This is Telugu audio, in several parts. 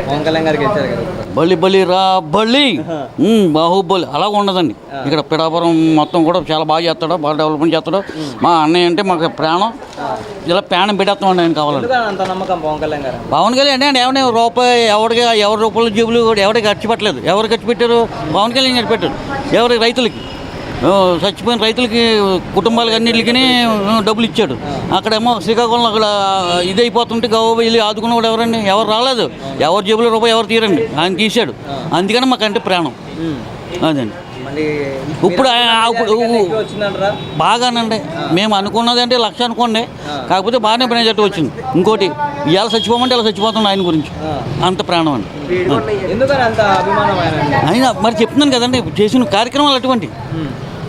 పవన్ కళ్యాణ్ గారికి గెలిచారు కదా. బలి బలి రా బలి బాహుబలి అలాగ ఉండదండి. ఇక్కడ పిఠాపురం మొత్తం కూడా చాలా బాగా చేస్తాడు, బాగా డెవలప్మెంట్ చేస్తాడు. మా అన్నయ్య అంటే మాకు ప్రాణం, ఇలా ప్రాణం పెట్టేస్తామండి ఆయన కావాలండి. ఎందుకని అంత నమ్మకం పవన్ కళ్యాణ్ గారు? పవన్ కళ్యాణ్ అంటే ఏమైనా రూపాయి ఎవరి రూపాయల జేబులు కూడా ఎవరికి ఖర్చు పెట్టలేదు. ఎవరు ఖర్చు పెట్టారు? పవన్ కళ్యాణ్ ఖర్చు పెట్టారు. ఎవరికి? రైతులకి, చచ్చిపోయిన రైతులకి, కుటుంబాలకి అన్నింటికి డబ్బులు ఇచ్చాడు. అక్కడేమో శ్రీకాకుళం అక్కడ ఇది అయిపోతుంటే గవ్వ వెళ్ళి ఆదుకున్నవాడు ఎవరండి? ఎవరు రాలేదు. ఎవరి జేబులో రూపాయి ఎవరు తీరండి, ఆయన తీశాడు. అందుకని మాకంటే ప్రాణం అదండి. ఇప్పుడు బాగానండి. మేము అనుకున్నది అంటే 1,00,000 అనుకోండి, కాకపోతే బాగానే మెజార్టీ వచ్చింది. ఇంకోటి ఇవాళ చచ్చిపోమంటే ఇలా చచ్చిపోతుంది ఆయన గురించి, అంత ప్రాణం అండి. ఆయన మరి చెప్తున్నాను కదండి, చేసిన కార్యక్రమాలు అటువంటి.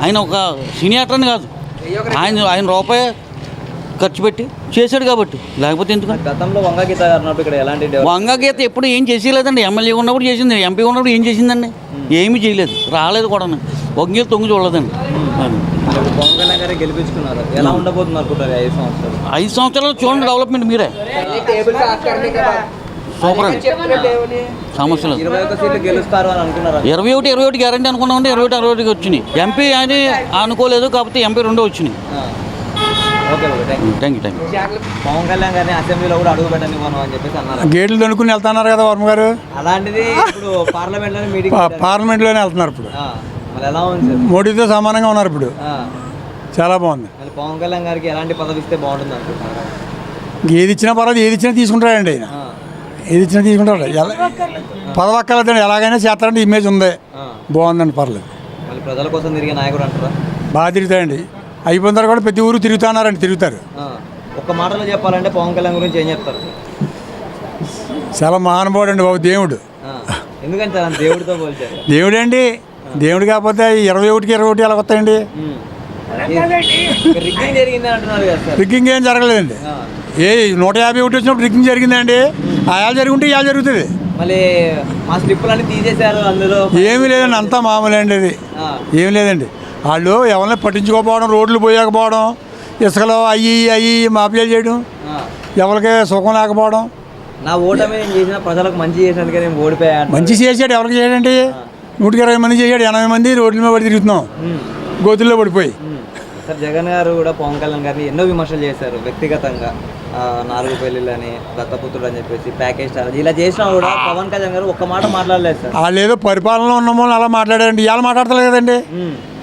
ఆయన ఒక సినీ యాక్టర్ అని కాదు, ఆయన రూపాయి ఖర్చు పెట్టి చేశాడు కాబట్టి, లేకపోతే ఎందుకు? గతంలో వంగగీత ఎప్పుడు ఏం చేసేయలేదండి. ఎమ్మెల్యే ఉన్నప్పుడు చేసింది, ఎంపీ ఉన్నప్పుడు ఏం చేసిందండి? ఏమీ చేయలేదు, రాలేదు కూడా. వంగీత తొంగి చూడలేదండి. పవన్ కళ్యాణ్ గారు గెలిపించుకున్నారు, ఎలా ఉండబోతున్నారు 5 సంవత్సరాలు? 5 సంవత్సరాలు చూడండి డెవలప్మెంట్ మీరే. సూపర్ అండి. సమస్యలు 21 సీట్లు గెలుస్తారు అని అనుకున్నారు. 21 గ్యారంటీ అనుకున్నామండి. 21 వచ్చినాయి. ఎంపీ అని అనుకోలేదు, కాకపోతే ఎంపీ 2 వచ్చినాయి. Thank you. పవన్ కళ్యాణ్ గారిని అసెంబ్లీలో కూడా అడుగు పెట్టనివ్వను అని చెప్పేసి అన్నారు. గేట్లు దొనుకుని వెళ్తున్నారు కదా వర్మ గారు. అలాంటిది ఇప్పుడు పార్లమెంట్లోనే మీటింగ్, పార్లమెంట్లోనే వెళ్తున్నారు ఇప్పుడు. మరి ఎలా ఉంది? మోడీతో సమానంగా ఉన్నారు ఇప్పుడు. చాలా బాగుంది. మరి పవన్ కళ్యాణ్ గారికి ఎలాంటి పదవి ఇస్తే బాగుంటుంది అనుకుంటున్నారు? ఏది ఇచ్చినా పర్వాలేదు, ఏది ఇచ్చినా తీసుకుంటాడండి ఆయన. ఏది ఇచ్చినా తీసుకుంటాడు. పదవి అక్కర్లేదండి, ఎలాగైనా చేస్తారంటే ఇమేజ్ ఉంది, బాగుందండి, పర్లేదు. మళ్ళీ ప్రజల కోసం తిరిగే నాయకుడు అంటారా? బాగా తిరుగుతాయండి. అయిపోయిన తర్వాత కూడా ప్రతి ఊరు తిరుగుతారు. ఒక్క మాటలో చెప్పాలంటే పవన్ కళ్యాణ్ గురించి ఏం చెప్తారు? చాలా మహానుభావుడు అండి బాబు, దేవుడు. ఎందుకంటే దేవుడితో పోల్చారు. దేవుడు అండి, దేవుడు కాకపోతే 21కి 21 ఎలా వస్తాయండి? రిగ్గింగ్ జరిగింది అంటున్నారు కదా సార్. రిగ్గింగ్ ఏం జరగలేదండి. 151 వచ్చినప్పుడు రిగ్గింగ్ జరిగిందండి. ఆయాలు జరుగుంటే ఇవాళ జరుగుతుంది. మళ్ళీ మా స్లిప్పులన్నీ తీసేశారు, అందులో ఏమీ లేదండి, అంతా మామూలే అండి. అది ఏమి లేదండి. వాళ్ళు ఎవరిని పట్టించుకోకపోవడం, రోడ్లు పోయకపోవడం, ఇసుకలో అయ్యి మాఫియాలు చేయడం, ఎవరికి సుఖం లేకపోవడం. నా ఓటమి నేను చేసిన ప్రజలకు మంచి చేసినందుకే నేను ఓడిపోయాను. మంచి చేసాడు, ఎవరికి చేయడండి? 120 మంది చేశాడు, 80 మంది రోడ్ల మీద పడి తిరుగుతున్నాం, గోతుల్లో పడిపోయి. సార్ జగన్ గారు కూడా పవన్ కళ్యాణ్ గారిని ఎన్నో విమర్శలు చేశారు వ్యక్తిగతంగా. 4 పెళ్ళిళ్ళు అని, దత్తపుత్రుడు అని చెప్పేసి, ప్యాకేజ్ స్టార్ ఇలా చేసినా కూడా పవన్ కళ్యాణ్ గారు ఒక్క మాట మాట్లాడలేదు సార్. వాళ్ళు ఏదో పరిపాలనలో ఉన్న వాళ్ళు అలా మాట్లాడారండి. ఇవాళ మాట్లాడతలేదు కదండి.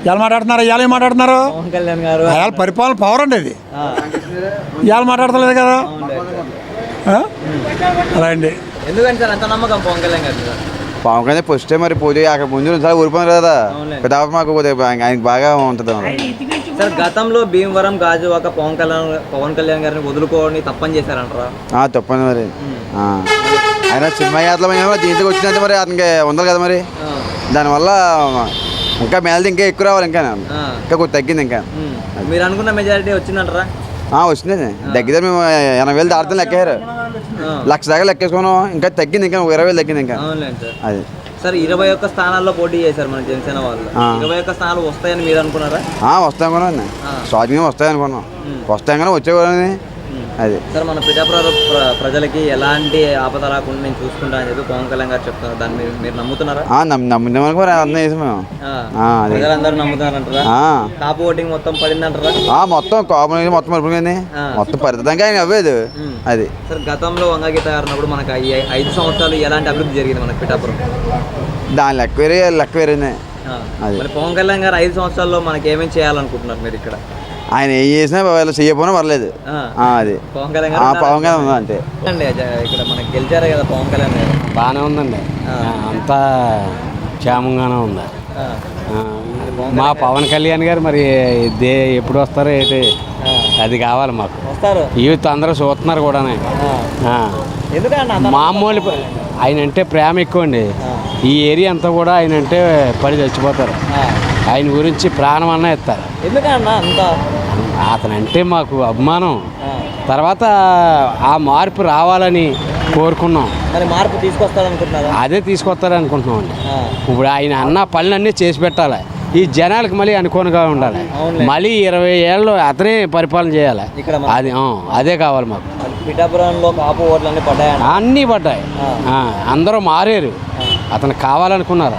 ఇవాళ మాట్లాడుతున్నారు, ఇవాళ ఏం మాట్లాడుతున్నారు? పవన్ కళ్యాణ్ గారు ఇవాళ పరిపాలన పవర్ అండి అది. ఇవాళ మాట్లాడతలేదు కదా. అలా అండి. ఎందుకంటే సార్ అంత నమ్మకం పవన్ కళ్యాణ్ గారు? పవన్ కళ్యాణ్ ఫస్ట్ మరి పూజ అక్కడ ముందు ఊరిపోయినారు కదా, పెద్ద మాకు ఆయనకి బాగా ఉంటుంది. సార్ గతంలో భీమవరం గాజువాక పవన్ కళ్యాణ్ గారిని వదులుకోవని తప్పని చేశారంటారా? తప్పని మరి ఆయన సినిమా యాత్రలో దీంతో వచ్చిందంటే మరి అతనికి ఉండాలి కదా మరి. దానివల్ల ఇంకా మేళది ఇంకా ఎక్కువ రావాలి, ఇంకా కొద్ది తగ్గింది. ఇంకా మీరు అనుకున్న మెజారిటీ వచ్చిందంటారా? వచ్చిందండి. దగ్గర మేము 80,000 దాటితే లెక్కారు, 1,00,000 దాకా లెక్కేసుకున్నాం. ఇంకా తగ్గింది, ఇంకా 20,000 తగ్గింది. ఇంకా అది సార్ 21 స్థానాల్లో పోటీ చేశారు మన జనసేన వాళ్ళు. 21 స్థానాలు వస్తాయని మీరు అనుకున్నారా? వస్తాయి అనుకున్నాను, స్టార్టింగ్ వస్తాయి అనుకున్నాం. వస్తాయి కానీ వచ్చేవాళ్ళని. అది సార్ మన పిఠాపురం ప్రజలకి ఎలాంటి ఆపద రాకుండా నేను చూసుకుంటా అని చెప్పి పవన్ కళ్యాణ్ గారు చెప్తున్నారు. దాన్ని మీరు నమ్ముతున్నారా? నమ్ముతాం మరి అర్థం చేసాం మేము. ప్రజలందరూ నమ్ముతున్నారంటారా? కాపు ఓటింగ్ మొత్తం పడిందంటారా? మొత్తం కాపు మొత్తం పడిపోయింది, మొత్తం పరితంగా ఆయన అవ్వేది. అది సార్ గతంలో వంగగీత గారు ఉన్నప్పుడు మనకు 5 సంవత్సరాలు ఎలాంటి అభివృద్ధి జరిగింది మనకు పిఠాపురం? దాని లెక్క వేరేనే. మరి పవన్ కళ్యాణ్ గారు 5 సంవత్సరాల్లో మనకి ఏమేమి చేయాలనుకుంటున్నారు మీరు ఇక్కడ? ఆయన ఏం చేసినా వాళ్ళు చేయకపోయినా పర్లేదు. అది పవన్ కళ్యాణ్ ఉందా అంతే అండి. ఇక్కడ మనకి గెలిచారు కదా పవన్ కళ్యాణ్ గారు. బాగానే ఉందండి, అంతా క్షేమంగానే ఉంది. మా పవన్ కళ్యాణ్ గారు మరి ఎప్పుడు వస్తారో ఏంటి అది కావాలి మాకు. వస్తారు, యూత్ అందరూ చూస్తున్నారు కూడా. మామూలు ఆయన అంటే ప్రేమ ఎక్కువ అండి. ఈ ఏరియా అంతా కూడా ఆయన అంటే పడి చచ్చిపోతారు. ఆయన గురించి ప్రాణం అన్నా ఇస్తారు. ఎందుకన్నా అంత? అతనంటే మాకు అభిమానం. తర్వాత ఆ మార్పు రావాలని కోరుకున్నాం. మరి మార్పు తీసుకొస్తారనుకుంటున్నారా? అదే తీసుకొస్తారనుకుంటున్నాం అండి. ఇప్పుడు ఆయన అన్న పనులన్నీ చేసి పెట్టాలి, ఈ జనాలకు మళ్ళీ అనుకోనుగా ఉండాలి. మళ్ళీ 20 ఏళ్ళు అతనే పరిపాలన చేయాలి. అది అదే కావాలి మాకు. పిఠాపురంలో కాపు ఓట్లు అన్ని పడ్డాయన్న. అన్నీ పడ్డాయి. అందరూ మారారు. అతను కావాలనుకున్నారు.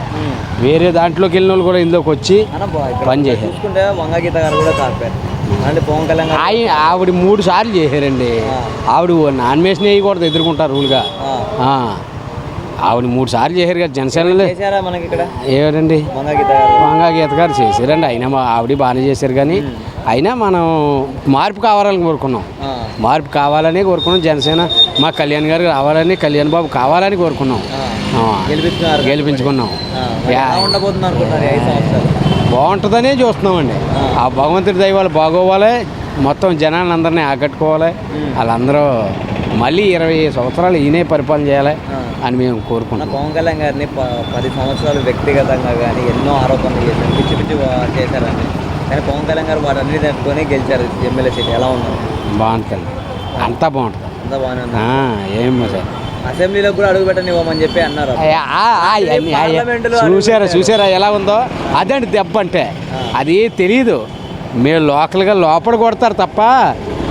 వేరే దాంట్లోకి వెళ్ళిన వాళ్ళు కూడా ఇందులోకి వచ్చి పని చేశారు. చూసుకుంటే వంగగీత గారు కూడా కాపారు అంటే పవన్ కళ్యాణ్ గారు. ఆవిడ 3 సార్లు చేశారండి. ఆవిడ నామినేషన్ వేయకూడదు, ఎదుర్కొంటారు రూల్గా. ఆవిడ 3 సార్లు చేశారు కదా జనసేనలో. చేశారా మనకి ఇక్కడ ఏమండి వంగగీత గారు చేశారండి. అయినా ఆవిడ బాగానే చేశారు. కానీ అయినా మనం మార్పు కావాలని కోరుకున్నాం. మార్పు కావాలని కోరుకున్నాం. జనసేన మా కళ్యాణ్ గారు రావాలని, కళ్యాణ్ బాబు కావాలని కోరుకున్నాం. గెలిపించుకున్నాం. బాగుంటుందనే చూస్తున్నామండి. ఆ భగవంతుడి దయ వాళ్ళు బాగోవాలి, మొత్తం జనాన్ని అందరినీ ఆకట్టుకోవాలి. వాళ్ళందరూ మళ్ళీ 20 సంవత్సరాలు ఈయనే పరిపాలన చేయాలి అని మేము కోరుకుంటున్నాం. పవన్ కళ్యాణ్ గారిని 10 సంవత్సరాలు వ్యక్తిగతంగా కానీ ఎన్నో ఆరోపణలు చేశారు, పిచ్చి పిచ్చి చేశారండి. కానీ పవన్ కళ్యాణ్ గారు వాటి అన్ని తట్టుకొని గెలిచారు ఎమ్మెల్యే సీట్. ఎలా ఉన్నారు? బాగుంటుంది, అంతా బాగుంటుంది. అంతా బాగానే ఉంది. ఏమో సార్ అసెంబ్లీలో కూడా అడుగు పెట్టనివ్వమని చెప్పి అన్నారు. చూసారా ఎలా ఉందో? అదండి దెబ్బ అంటే. అది తెలీదు. మీరు లోకల్గా లోపల కొడతారు తప్ప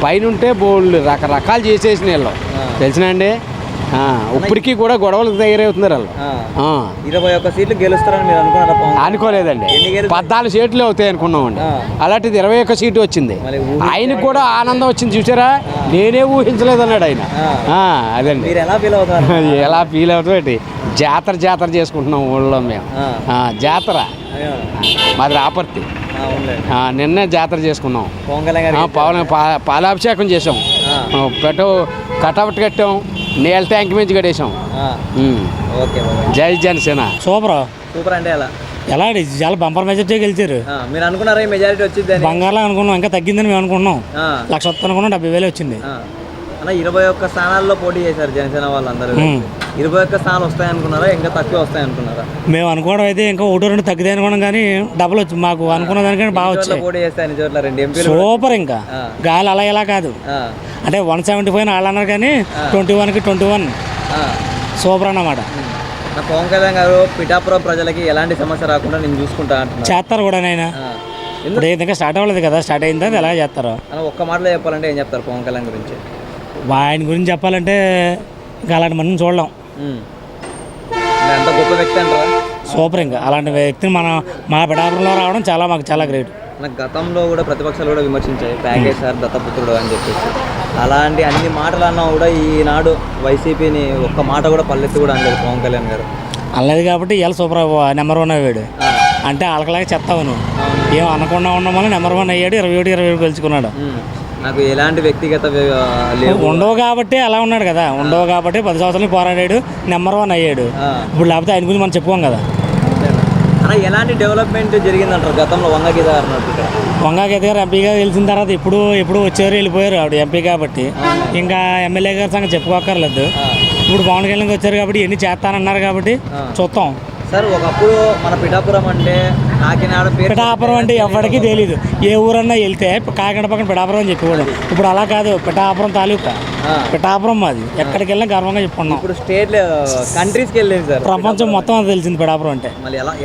పైన ఉంటే బోళ్ళు రకరకాలు చేసేసిన వీళ్ళు తెలిసినా అండి. ఇప్పటికీ కూడా గొడవలకు తయారవుతున్నారు వాళ్ళు. 21 సీట్లు గెలుస్తారని మీరు అనుకున్నారా? అనుకోలేదండి. 14 సీట్లు అవుతాయి అనుకున్నామండి. అలాంటిది 21 సీటు వచ్చింది. ఆయనకు కూడా ఆనందం వచ్చింది. చూసారా, నేనే ఊహించలేదు అన్నాడు ఆయన. అదండి. మీరు ఎలా ఫీల్ అవుతారు? ఎలా ఫీల్ అవుతాం? జాతర చేసుకుంటున్నాం ఊళ్ళో మేము. జాతర మాది రాపర్తి. నిన్నే జాతర చేసుకున్నాం. పాలాభిషేకం చేసాం, కటౌట్ కట్టాం, నీళ్ళ ట్యాంక్ మీద కట్టేసాం. జై జనసేన. సూపర్ అంటే ఎలా చాలా బంపర్ మెజార్టీ గెలిచారు. మీరు అనుకున్నారా ఈ మెజారిటీ వచ్చింది? బంగారం అనుకున్నాం, ఇంకా తగ్గిందని మేము అనుకున్నాం. 1,00,000 వస్తుంది అనుకున్నాం, 70,000 వచ్చింది. అలా 21 స్థానాల్లో పోటీ చేశారు జనసేన వాళ్ళందరూ. 21 స్థానాలు వస్తాయి అనుకున్నారా, ఇంకా తక్కువ వస్తాయి అనుకున్నారా? మేము అనుకోవడం అయితే ఇంకా 1-2 తగ్గుతాయి అనుకున్నాం, కానీ డబ్బులు వచ్చి మాకు అనుకున్న దానికంటే బాగా వచ్చాయి. పోటీ చేస్తాయి 2 ఎంపీలు. సూపర్. ఇంకా గాలి అలా ఎలా కాదు అంటే 175 వాళ్ళు అన్నారు, కానీ 21కి 21 సూపర్ అన్నమాట. పవన్ కళ్యాణ్ గారు పిఠాపురం ప్రజలకి ఎలాంటి సమస్య రాకుండా నేను చూసుకుంటా అంటున్నారు. చేస్తారు కూడా ఆయన. ఇప్పుడు ఇంకా స్టార్ట్ అవ్వలేదు కదా, స్టార్ట్ అయిన తర్వాత ఎలా చేస్తారు? ఒక్క మాటలో చెప్పాలంటే ఏం చెప్తారు పవన్ కళ్యాణ్ గురించి? ఆయన గురించి చెప్పాలంటే ఇంకా అలాంటి మనం చూడలేం. అంత గొప్ప వ్యక్తి అంటారా? సూపర్. ఇంకా అలాంటి వ్యక్తిని మా పిఠాపురంలో రావడం మాకు చాలా గ్రేట్. నాకు గతంలో కూడా ప్రతిపక్షాలు కూడా విమర్శించాయి, ప్యాకేజ్ సార్ దత్తపుత్రుడు అని చెప్పేసి. అలాంటి అన్ని మాటలు అన్నా కూడా ఈనాడు వైసీపీని ఒక్క మాట కూడా పల్లెత్తి కూడా అనలేదు పవన్ కళ్యాణ్ గారు. అనలేదు కాబట్టి ఇవాళ సూపర్ నెంబర్ 1 అయ్యాడు. అంటే వాళ్ళకిలాగా చెప్తావు నువ్వు ఏం అనకుండా ఉండడం వల్ల నెంబర్ 1 అయ్యాడు. 27 గెలుచుకున్నాడు. నాకు ఎలాంటి వ్యక్తిగత ఉండవు కాబట్టి అలా ఉన్నాడు కదా. ఉండవు కాబట్టి 10 సంవత్సరాలు పోరాడాడు, నెంబర్ 1 అయ్యాడు. ఇప్పుడు లేకపోతే ఆయన గురించి మనం చెప్పుకోం కదా. ఎలాంటి డెవలప్మెంట్ జరిగిందంటారు గతంలో వంగగీత గారు? వంగగీత గారు ఎంపీగా గెలిచిన తర్వాత ఎప్పుడు వచ్చారు వెళ్ళిపోయారు. ఆవిడ ఎంపీ కాబట్టి ఇంకా ఎమ్మెల్యే గారి సంగతి చెప్పుకోకర్లేదు. ఇప్పుడు పవన్ కళ్యాణ్ వచ్చారు కాబట్టి ఎన్ని చేస్తానన్నారు కాబట్టి చూద్దాం. సార్ ఒకప్పుడు మన పిఠాపురం అంటే కాకినాడ, పిఠాపురం అంటే ఎవరికి తెలియదు. ఏ ఊరన్నా వెళ్తే కాకినాడ పక్కన పిఠాపురం అని చెప్పేవాడు. ఇప్పుడు అలా కాదు, పిఠాపురం తాలూకా పిఠాపురం మాది. ఎక్కడికి వెళ్ళినా గర్వంగా చెప్పుకున్నాం. ఇప్పుడు స్టేట్ కంట్రీస్కి వెళ్ళింది సార్, ప్రపంచం మొత్తం అది తెలిసింది పిఠాపురం అంటే.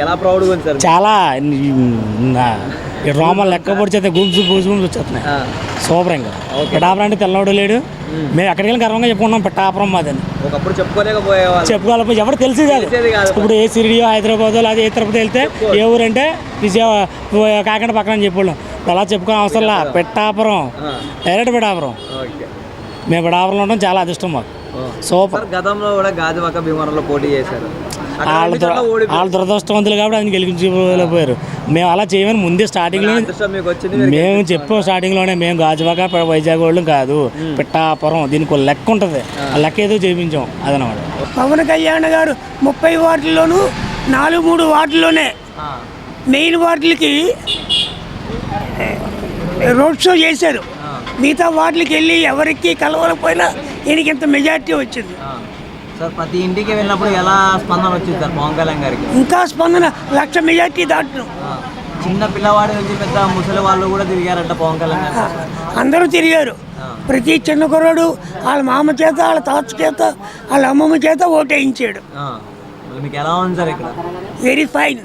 ఎలా ప్రౌడ్గా ఉంది సార్? చాలా రోమన్ లెక్క పొడిచేస్తే గుమ్స్ వచ్చేస్తున్నాయి. సూపర్. ఇంకా పిఠాపురం అంటే తెల్లవాడు లేడు. మేము ఎక్కడికి వెళ్ళి గర్వంగా చెప్పుకున్నాం పిఠాపురం మాదని. ఒకప్పుడు చెప్పుకోలేకపోతే ఎవరు తెలిసి కాదు. ఇప్పుడు ఏ సిరిడియో హైదరాబాద్ అది ఏ తిరుపతి వెళ్తే ఏ ఊరంటే కాకినాడ పక్కన అని చెప్పాళ్ళం. అలా చెప్పుకునే అవసరంలా. పిఠాపురం డైరెక్ట్ పిఠాపురం. మేము పిఠాపురంలో ఉండడం చాలా అదృష్టం మాకు. సూపర్. గతంలో కూడా గాజువాక భీమవరంలో పోటీ చేశారు. వాళ్ళు దురదృష్టవంతులు కాబట్టి ఆయన గెలిపించలేకపోయారు. మేము అలా చేయమని ముందే స్టార్టింగ్లో మేము చెప్పాం. స్టార్టింగ్లోనే మేము గాజువాక వైజాగ్ వాళ్ళం కాదు, పిఠాపురం. దీనికి లెక్క ఉంటుంది. ఆ లెక్క ఏదో చేయించాం అదనమాట. పవన్ కళ్యాణ్ గారు 30 వార్డుల్లోనూ 4-3 వార్డుల్లోనే మెయిన్ వార్డులకి రోడ్ షో చేశారు. మిగతా వార్డులకి వెళ్ళి ఎవరికి కలవకపోయినా ఈయనకి ఇంత మెజార్టీ వచ్చింది. సార్ ప్రతి ఇంటికి వెళ్ళినప్పుడు ఎలా స్పందన వచ్చింది సార్ పవన్ కళ్యాణ్ గారికి? ఇంకా స్పందన 1,00,000 మెజార్టీ దాటును. చిన్న పిల్లవాడి నుంచి పెద్ద ముసలి వాళ్ళు కూడా తిరిగారంట పవన్ కళ్యాణ్ గారు. అందరూ తిరిగారు. ప్రతి చిన్న కుర్రాడు వాళ్ళ మామ చేత, వాళ్ళ తాత చేత, వాళ్ళ అమ్మమ్మ చేత ఓటేయించాడు. మీకు ఎలా ఉంది సార్ ఇక్కడ? Very fine.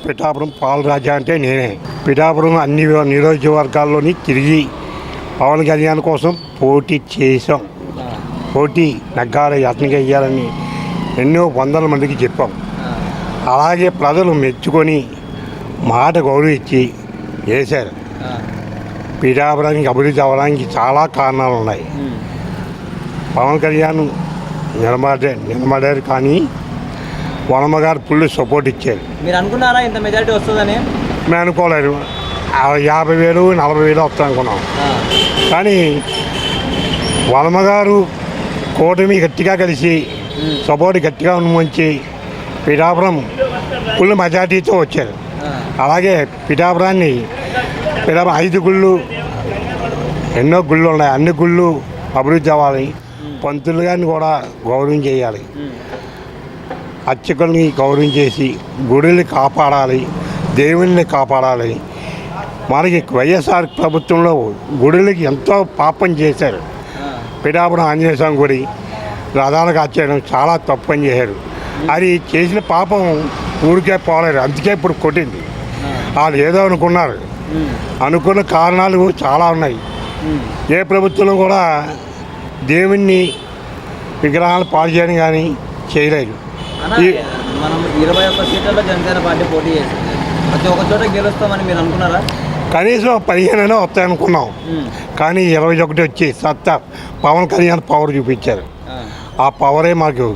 పిఠాపురం పాలరాజా అంటే నేనే. పిఠాపురం అన్ని నియోజకవర్గాల్లోని తిరిగి పవన్ కళ్యాణ్ కోసం పోటీ చేసాం. పోటీ నగ్గాలి అతనికి వేయాలని ఎన్నో వందల మందికి చెప్పాం. అలాగే ప్రజలు మెచ్చుకొని మాట గౌరవించి వేశారు. పిఠాపురానికి అభివృద్ధి అవ్వడానికి చాలా కారణాలు ఉన్నాయి. పవన్ కళ్యాణ్ నిలబడారు కానీ వనమ్మ గారు ఫుల్ సపోర్ట్ ఇచ్చారు. మీరు అనుకున్నారా ఇంత మెజారిటీ వస్తుందని? మేము అనుకోలేదు. 50,000 40,000 వస్తాం అనుకున్నాం. కానీ వనమ్మ గారు కూటమి గట్టిగా కలిసి సపోర్ట్ గట్టిగా మంచి పిఠాపురం ఫుల్ మెజార్టీతో వచ్చారు. అలాగే పిఠాపురాన్ని 5 గుళ్ళు ఎన్నో గుళ్ళు ఉన్నాయి. అన్ని గుళ్ళు అభివృద్ధి అవ్వాలి. పంతులు గారిని కూడా గౌరవం చేయాలి. అర్చకుల్ని గౌరవం చేసి గుడిని కాపాడాలి, దేవుణ్ణి కాపాడాలి. మనకి వైఎస్ఆర్ ప్రభుత్వంలో గుడులకి ఎంతో పాపం చేశారు. పిఠాపురం ఆంజనేయ స్వామి గుడి రథాలకు వచ్చేయడం చాలా తప్పు పని చేశారు. అది చేసిన పాపం ఊరికే పోలేరు. అందుకే ఇప్పుడు కొట్టింది. వాళ్ళు ఏదో అనుకున్నారు. అనుకున్న కారణాలు చాలా ఉన్నాయి. ఏ ప్రభుత్వంలో కూడా దేవుణ్ణి విగ్రహాలు పాడు చేయడం కానీ చేయలేదు. మనం 21 సీట్లలో జనసేన పార్టీ పోటీ చేసింది. ప్రతి ఒక్క చోట గెలుస్తామని మీరు అనుకున్నారా? కనీసం 15 వస్తాయనుకున్నాం. కానీ 21 వచ్చి సత్తా పవన్ కళ్యాణ్ పవర్ చూపించారు. ఆ పవరే మాకు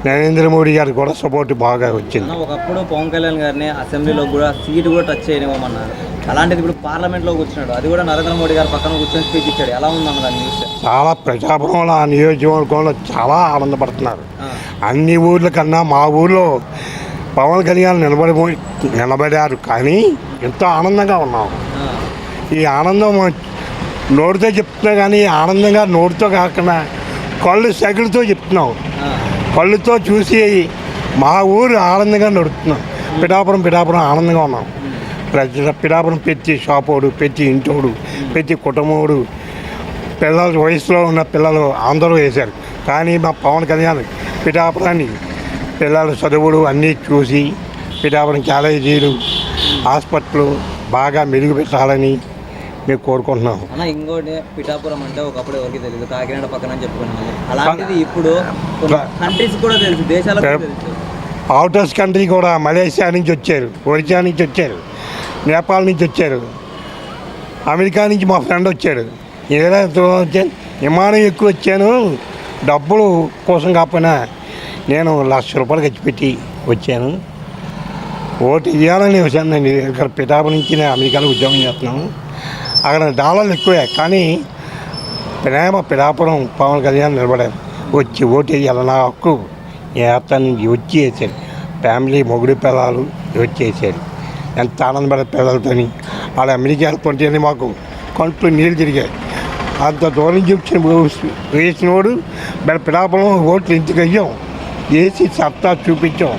నరేంద్ర మోడీ గారికి కూడా సపోర్ట్ బాగా వచ్చింది. ఒకప్పుడు పవన్ కళ్యాణ్ గారిని అసెంబ్లీలో కూడా సీటు కూడా టచ్ చేయనివ్వమన్నారు. అలాంటిది ఇప్పుడు పార్లమెంట్లో కూర్చున్నాడు. అది కూడా నరేంద్ర మోడీ గారు పక్కన కూర్చొని స్పీచ్ ఇచ్చాడు. ఎలా ఉందన్న దాన్ని చూస్తే చాలా ప్రజాభవనంలో ఆ నియోజకవర్గంలో చాలా ఆనందపడుతున్నారు. అన్ని ఊర్ల కన్నా మా ఊర్లో పవన్ కళ్యాణ్ నిలబడారు. కానీ ఎంతో ఆనందంగా ఉన్నాం. ఈ ఆనందం నోటితో చెప్తున్నా కానీ ఆనందంగా నోటితో కాకుండా కళ్ళు సెగలతో చెప్తున్నాం. కళ్ళుతో చూసి మా ఊరు ఆనందంగా నడుస్తున్నాం. పిఠాపురం ఆనందంగా ఉన్నాం. పిఠాపురం ప్రతి షాపోడు, ప్రతి ఇంటోడు, ప్రతి కుటుంబోడు, పిల్లల వయసులో ఉన్న పిల్లలు అందరూ వేశారు. కానీ మా పవన్ కళ్యాణ్ పిఠాపురాన్ని పిల్లలు చదువులు అన్నీ చూసి పిఠాపురం కాలేజీలు, హాస్పిటల్ బాగా మెరుగుపెట్టాలని మేము కోరుకుంటున్నాం. అన్న ఇంకోటి పిఠాపురం అంటే ఒకప్పుడు ఎవరికి తెలియదు, కాకినాడ పక్కన చెప్పుకున్నాము. అలాంటిది ఇప్పుడు కంట్రీస్ కూడా తెలుసు, దేశాలకు తెలుసు. అవుటర్స్ కంట్రీ కూడా మలేషియా నుంచి వచ్చారు, ఒరిస్సా నుంచి వచ్చారు, నేపాల్ నుంచి వచ్చారు, అమెరికా నుంచి మా ఫ్రెండ్ వచ్చాడు. ఏదైనా వచ్చాను, విమానం ఎక్కువ వచ్చాను, డబ్బులు కోసం కాకపోయినా నేను ₹1,00,000 ఖర్చు పెట్టి వచ్చాను. ఓటు ఇవ్వాలని వచ్చాను. నేను ఇక్కడ పిఠాపురం నుంచి నేను అమెరికాలో ఉద్యోగం చేస్తున్నాను. అక్కడ డాలర్లు ఎక్కువే. కానీ పిఠాపురం పవన్ కళ్యాణ్ నిలబడారు. వచ్చి ఓటు వేయాలి, నా హక్కు ఏతాన్ని వచ్చి వేసారు. ఫ్యామిలీ మొగుడు పిల్లలు వచ్చి వేసారు. ఎంత ఆనందపడే పిల్లలతోని వాళ్ళు అమెరికా వెళ్తుంటేనే మాకు కంట్లో నీళ్ళు తిరిగాయి. అంత దూరం చూపించిన వేసినోడు పిఠాపురం ఓట్లు ఇంటికి అయ్యాం, వేసి సత్తా చూపించాం.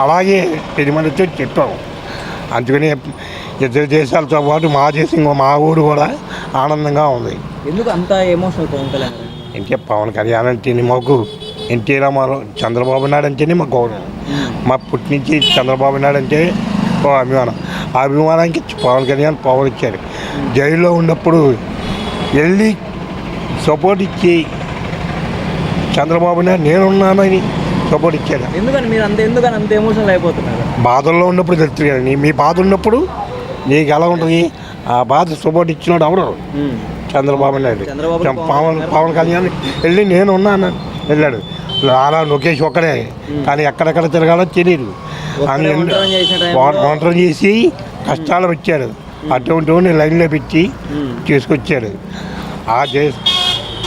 అలాగే 10 మందితో చెప్పాం. అందుకని ఇతర దేశాలతో పాటు మా దేశం మా ఊరు కూడా ఆనందంగా ఉంది. ఎందుకు అంత ఎమోషనల్ పవన్ కళ్యాణ్? అంటే పవన్ కళ్యాణ్ అంటేనే మాకు ఎన్టీ రామారావు, చంద్రబాబు నాయుడు అంటేనే మాకు గౌరవం. మా పుట్టి నుంచి చంద్రబాబు నాయుడు అంటే అభిమానం. ఆ అభిమానానికి పవన్ కళ్యాణ్ పవర్ ఇచ్చారు. జైల్లో ఉన్నప్పుడు వెళ్ళి సపోర్ట్ ఇచ్చి చంద్రబాబు నాయుడు నేనున్నానని సపోర్ట్ ఇచ్చాడు. ఎందుకని అంత ఎమోషనల్ అయిపోతున్నారు? బాధల్లో ఉన్నప్పుడు తెలుస్తుంది కదండి. మీ బాధ ఉన్నప్పుడు నీకు ఎలా ఉంటుంది? ఆ బాధ సపోర్ట్ ఇచ్చినాడు ఎవరు? చంద్రబాబు నాయుడు. పవన్ కళ్యాణ్ వెళ్ళి నేను ఉన్నాను వెళ్ళాడు. నారా లోకేష్ ఒక్కడే, కానీ ఎక్కడెక్కడ తిరగాలో తెలియదు. ఒంటరి చేసి కష్టాలు వచ్చాడు. అటువంటి లైన్లో పెట్టి తీసుకొచ్చాడు.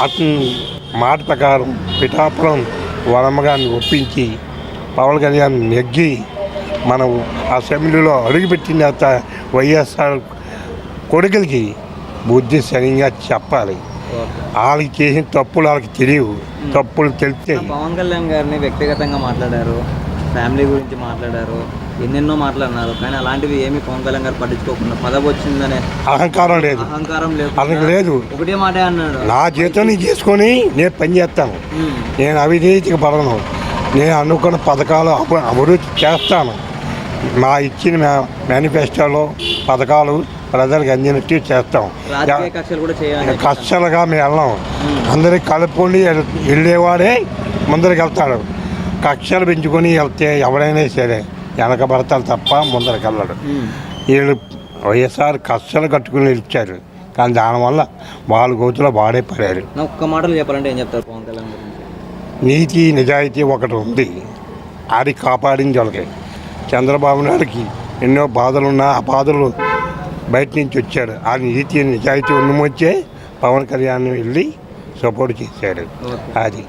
అతను మాట ప్రకారం పిఠాపురం వనమ్మగారిని ఒప్పించి పవన్ కళ్యాణ్ నెగ్గి మనం అసెంబ్లీలో అడుగుపెట్టిన తర్వాత వైఎస్ఆర్ కొడుకులకి బుద్ధి సరిగ్గా చెప్పాలి. వాళ్ళకి చేసిన తప్పులు వాళ్ళకి తెలియవు. తప్పులు తెలిస్తే పవన్ కళ్యాణ్ గారిని వ్యక్తిగతంగా మాట్లాడారు, ఫ్యామిలీ గురించి మాట్లాడారు, ఎన్నెన్నో మాట్లాడినారు. కానీ అలాంటివి ఏమి పవన్ కళ్యాణ్ గారు పట్టించుకోకుండా పదవి వచ్చిందనే అహంకారం లేదు. అతనికి లేదు. ఒకటే మాట అన్నాడు, నా జీతం చేసుకొని నేను పని చేస్తాను, నేను అవినీతికి పడను, నేను అనుకున్న పథకాలు అభివృద్ధి చేస్తాను, నా ఇచ్చిన మేనిఫెస్టోలో పథకాలు ప్రజలకు అందినట్టు చేస్తాం. రాజకీయ కక్షలు కూడా చేయాలి. కక్షలుగా మేము వెళ్ళాం. అందరికి కలుపుకొని వెళ్ళేవాడే ముందరికి వెళ్తాడు. కక్షలు పెంచుకొని వెళ్తే ఎవరైనా సరే వెనకబడతారు తప్ప ముందరికి వెళ్ళడు. వీళ్ళు వైఎస్ఆర్ కక్షలు కట్టుకుని నిలిచారు, కానీ దానివల్ల వాళ్ళ గోతులో వాడే పడారు. ఒక్క మాటలు చెప్పాలంటే ఏం చెప్తారు పవన్ కళ్యాణ్ గురించి? నీతి నిజాయితీ ఒకటి ఉంది, అది కాపాడింది వాళ్ళకి. చంద్రబాబు నాయుడికి ఎన్నో బాధలున్నా ఆ బాధలు బయట నుంచి వచ్చాడు. ఆ నీతి నిజాయితీ ఉన్నమొచ్చే పవన్ కళ్యాణ్ వెళ్ళి సపోర్ట్ చేశాడు. అది